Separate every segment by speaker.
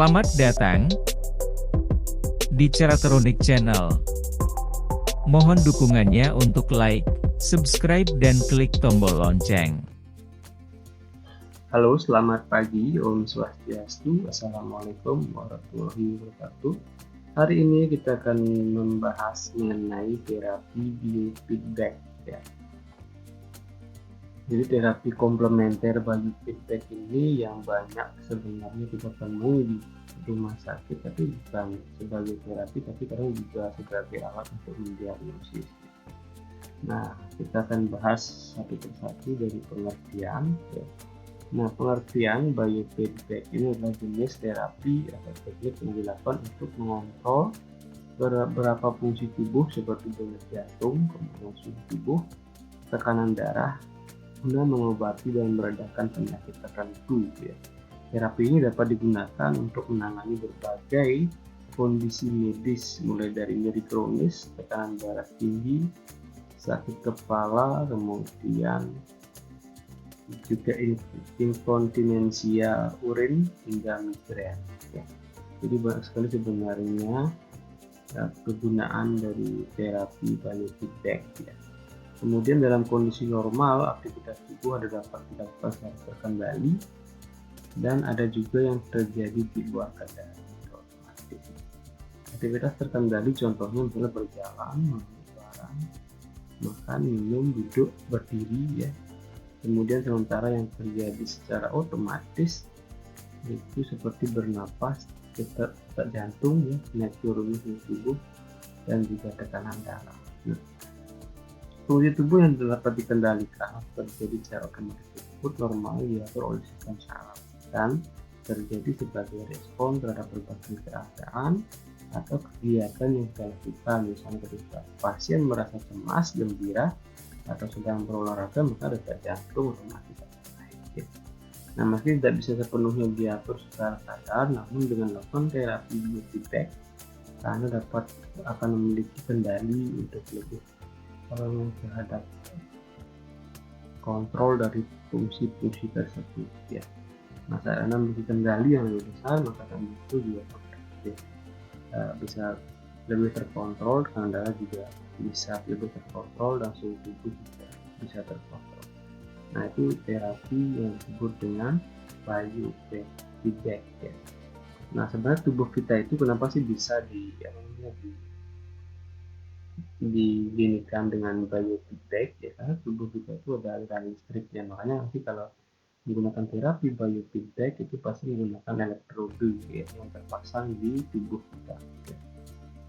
Speaker 1: Selamat datang di Ceratronic Channel. Mohon dukungannya untuk like, subscribe, dan klik tombol lonceng.
Speaker 2: Halo, selamat pagi, Om Swastiastu, Assalamualaikum warahmatullahi wabarakatuh. Hari ini kita akan membahas mengenai terapi biofeedback ya. Jadi terapi komplementer biofeedback ini yang banyak sebenarnya kita temui di rumah sakit, tapi bukan sebagai terapi, tapi kadang juga sebagai alat untuk mendiagnosis. Nah, kita akan bahas satu persatu dari pengertian ya. Nah, pengertian biofeedback ini adalah jenis terapi atau teknik yang dilakukan untuk mengontrol beberapa fungsi tubuh seperti denyut jantung, kemudian suhu tubuh, tekanan darah, guna mengobati dan meredakan penyakit tertentu ya. Terapi ini dapat digunakan untuk menangani berbagai kondisi medis mulai dari nyeri kronis, tekanan darah tinggi, sakit kepala, kemudian juga inkontinensia urin hingga migrain ya. Jadi banyak sekali sebenarnya kegunaan dari terapi biofeedback ya. Kemudian dalam kondisi normal aktivitas tubuh ada dapat dilakukan secara terkendali dan ada juga yang terjadi di luar kendali. Aktivitas terkendali contohnya misalnya berjalan, mengambil barang, makan, minum, duduk, berdiri ya. Kemudian sementara yang terjadi secara otomatis itu seperti bernapas, detak jantung ya, naik turunnya suhu tubuh dan juga tekanan darah. Nah, fungsi tubuh yang dapat dikendalikan terjadi secara otomatis tersebut normal diatur oleh sistem saraf dan terjadi sebagai respon terhadap berbagai keadaan atau kegiatan yang kita lakukan. Misalnya ketika pasien merasa cemas, gembira, atau sedang berolahraga, maka detak jantung otomatis naik. Nah, meski tidak bisa sepenuhnya diatur secara sadar, namun dengan melakukan terapi biofeedback, karena dapat akan memiliki kendali untuk lebih terhadap kontrol dari fungsi-fungsi tersebut ya. Nah, karena memiliki kendali yang lebih besar, maka itu juga bisa lebih terkontrol, tekanan darah juga bisa lebih terkontrol dan suhu tubuh juga bisa terkontrol. Nah, itu terapi yang disebut dengan biofeedback ya. Nah, sebenarnya tubuh kita itu kenapa sih bisa diginikan dengan biofeedback ya, karena tubuh kita itu ada aliran listriknya. Makanya nanti kalau menggunakan terapi biofeedback itu pasti menggunakan elektroda ya, yang terpasang di tubuh kita ya.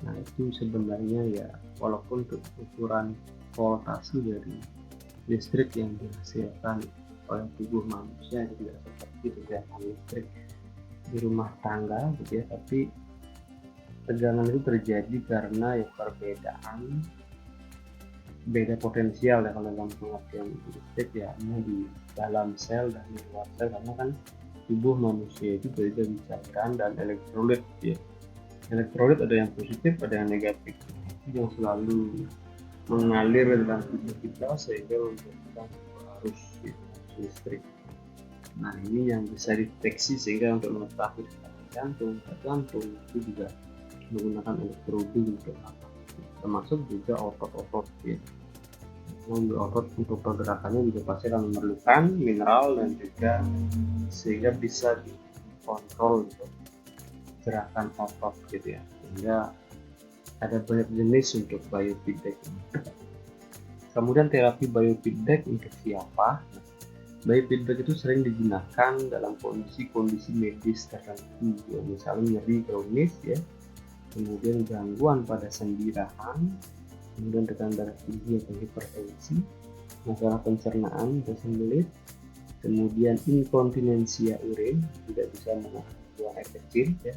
Speaker 2: Nah, itu sebenarnya ya, walaupun untuk ukuran voltase dari listrik yang dihasilkan oleh tubuh manusia tidak seperti tegangan listrik di rumah tangga gitu ya, tapi tegangan itu terjadi karena ya beda potensial ya. Kalau dalam pengertian listrik ya hanya di dalam sel dan di luar sel, karena kan tubuh manusia itu berbeda di cairan dan elektrolit ya. Elektrolit ada yang positif, ada yang negatif, itu yang selalu mengalir dalam tubuh kita sehingga memberikan arus listrik. Nah, ini yang bisa dideteksi sehingga untuk mengetahui jantung itu juga menggunakan elektroda untuk apa? Termasuk juga otot-otot ya. Otot untuk pergerakannya juga pasti akan memerlukan mineral dan juga sehingga bisa dikontrol gitu, gerakan otot gitu ya, sehingga ada banyak jenis untuk biofeedback ini. Kemudian terapi biofeedback untuk siapa? Biofeedback itu sering digunakan dalam kondisi medis tertentu ya, misalnya nyeri kronis ya, kemudian gangguan pada sendi rahang, kemudian tekanan darah tinggi atau hipertensi, masalah pencernaan atau sembelit, kemudian inkontinensia urin, tidak bisa menahan buang air kecil ya,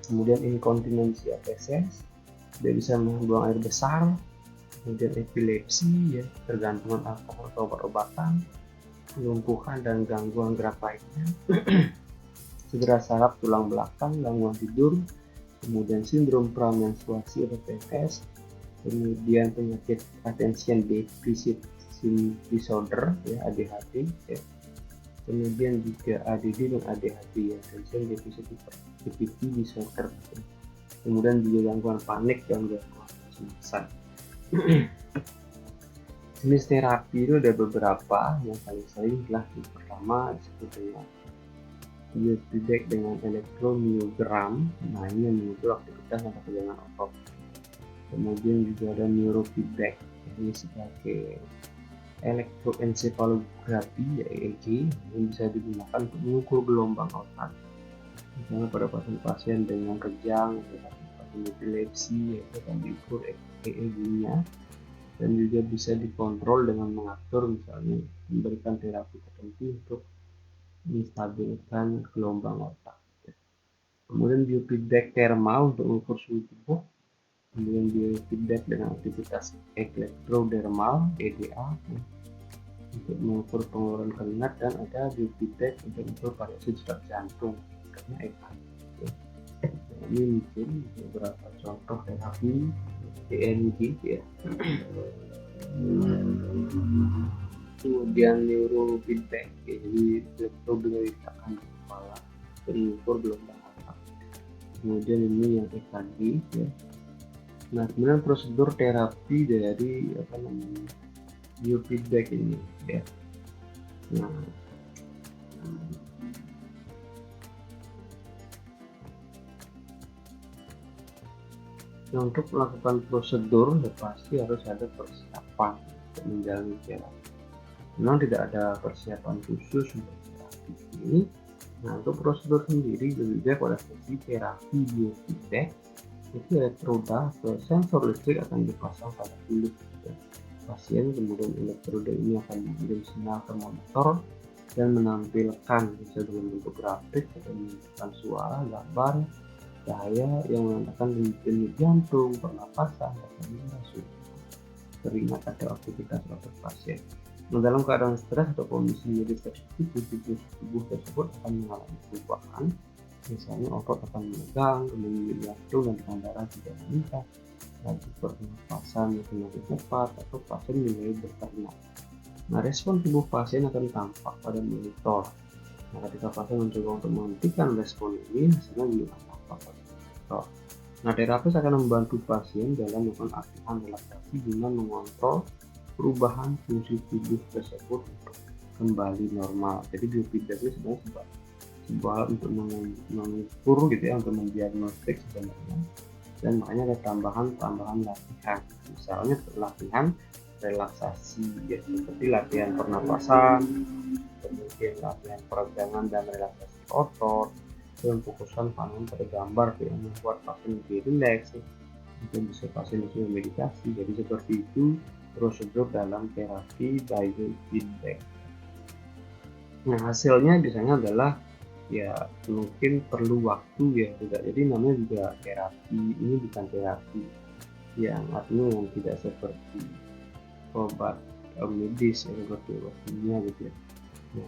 Speaker 2: kemudian inkontinensia feses, tidak bisa menahan buang air besar, kemudian epilepsi ya, tergantungan alkohol atau obat-obatan, kelumpuhan dan gangguan gerak lainnya, cedera saraf tulang belakang, gangguan tidur, kemudian sindrom pramenstruasi atau PMS, kemudian penyakit attention deficit disorder ya, ADHD ya, kemudian juga ADD dan ADHD ya, attention deficit hyperactivity disorder, kemudian juga gangguan panik dan gangguan kecemasan. Jenis terapi itu ada beberapa, yang paling sering adalah yang pertama disebut dengan biofeedback dengan elektromyogram. Nah, ini yang mengukur aktivitas dan ketegangan otot. Kemudian juga ada neurofeedback, ini sebagai elektroencephalografi ya EEG, yang bisa digunakan untuk mengukur gelombang otak. Misalnya pada pasien-pasien dengan kejang, pasien epilepsi, yaitu akan diukur EEG-nya, dan juga bisa dikontrol dengan mengatur, misalnya memberikan terapi tertentu untuk menstabilkan gelombang otak. Kemudian biofeedback thermal untuk mengukur suhu tubuh, kemudian biofeedback dengan aktivitas elektrodermal EDA untuk mengukur pengeluaran keringat, dan ada biofeedback untuk mengukur variasi detak jantung karena EKG. Ini mungkin beberapa contoh terapi EEG ya. Kemudian neurofeedback, jadi elektrodermal kepala mengukur gelombang otak. Kemudian ini yang EKG ya. Nah, kemudian prosedur terapi dari biofeedback ini ya. Nah, untuk melakukan prosedur ya pasti harus ada persiapan untuk menjalani terapi. Memang tidak ada persiapan khusus untuk terapi ini. Nah, untuk prosedur sendiri lebih baik pada sesi terapi biofeedback itu elektroda atau sensor listrik akan dipasang pada kulit pasien, kemudian elektroda ini akan mengirim sinyal ke monitor dan menampilkan bisa dalam bentuk grafik atau menunjukkan suara, gambar, cahaya yang menandakan denyut jantung, pernapasan, suhu, keringat atau aktivitas otot pasien. Nah, dalam keadaan stres atau kondisi medis tersebut, tubuh tersebut akan mengalami perubahan. Misalnya otot akan menegang, kemudian jantung dan tekanan darah juga meningkat, laju pernapasan semakin cepat, atau pasien mulai berkeringat. Nah, respon tubuh pasien akan tampak pada monitor. Nah, ketika pasien mencoba untuk menghentikan respon ini, hasilnya juga akan tampak pada monitor. Nah, terapis akan membantu pasien dalam melakukan latihan relaksasi guna mengontrol perubahan fungsi tubuh tersebut untuk kembali normal. Jadi biofeedback ini sebenarnya sebuah untuk mengukur gitu ya, untuk mendiagnostik sebenarnya, dan makanya ada tambahan latihan, misalnya latihan relaksasi ya, seperti latihan pernapasan, kemudian latihan peregangan dan relaksasi otot, dan fokusan pandangan pada gambar yang membuat pasien lebih rileks, mungkin bisa pasien bisa meditasi. Jadi seperti itu prosedur dalam terapi biofeedback. Nah, hasilnya biasanya adalah ya mungkin perlu waktu ya, tidak. Jadi namanya juga terapi, ini bukan terapi yang artinya yang tidak seperti obat medis ya, seperti obat kimia gitu ya. Nah,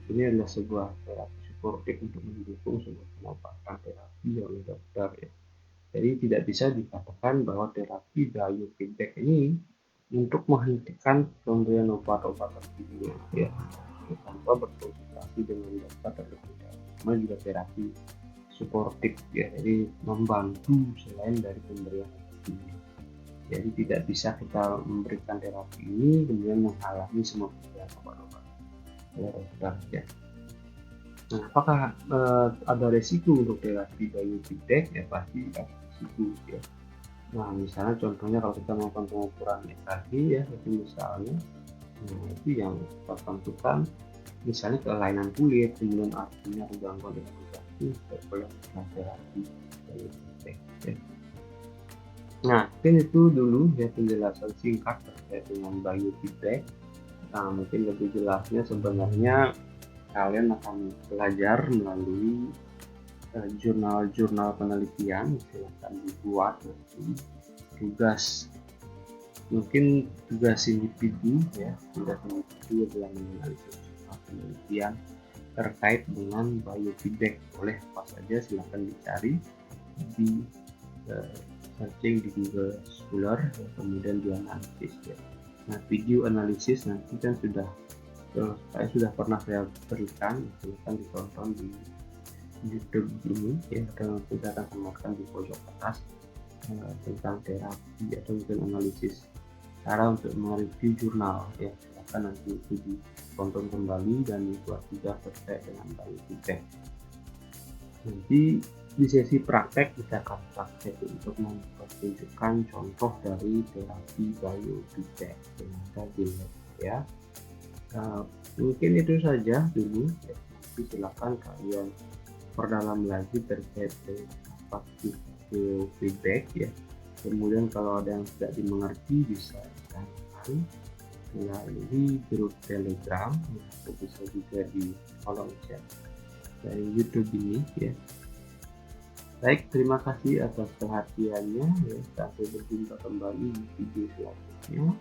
Speaker 2: ini adalah sebuah terapi suportif untuk mendukung sebuah pengobatan terapi oleh dokter ya. Jadi tidak bisa dikatakan bahwa terapi biofeedback ini untuk menghentikan pemberian obat-obatan kimia ya, tanpa berkonsultasi dengan dokter terlebih dahulu. Namanya juga terapi suportif ya, jadi membantu selain dari pemberian kimia. Jadi tidak bisa kita memberikan terapi ini kemudian menghalangi semua pemberian obat-obat oleh dokter ya. Nah, apakah ada resiko untuk terapi biofeedback? Ya pasti ada resiko ya. Nah, misalnya contohnya kalau kita melakukan pengukuran EKG ya, itu misalnya itu yang tertentukan, misalnya kelainan kulit, kemudian artinya gangguan degeneratif, boleh terapi biofeedback ya. Nah, mungkin itu dulu ya penjelasan singkat terkait dengan biofeedback. Nah, mungkin lebih jelasnya sebenarnya kalian akan belajar melalui jurnal-jurnal penelitian, silahkan dibuat nanti tugas, mungkin tugas individu ya, tugas individu adalah menganalisis penelitian terkait dengan biofeedback. Boleh apa saja silahkan dicari di searching di Google Scholar ya, kemudian dianalisis ya. Nah, video analisis nanti kan sudah sudah pernah saya berikan, silahkan ditonton di YouTube ini ya, dan kita akan tambahkan di pojok atas tentang terapi atau mungkin analisis cara untuk mereview jurnal ya, silahkan nanti itu ditonton kembali dan dibuat juga terkait dengan biofeedback. Nanti di sesi praktek kita akan praktek untuk menunjukkan contoh dari terapi biofeedback yang ada di lab ya. Mungkin itu saja dulu ya. Nanti silakan kalian perdalam lagi terkait apa biofeedback ya. Kemudian kalau ada yang tidak dimengerti bisa ditanyakan melalui grup Telegram atau bisa juga di kolom chat dari YouTube ini ya. Baik, terima kasih atas perhatiannya ya. Sampai berjumpa kembali di video selanjutnya.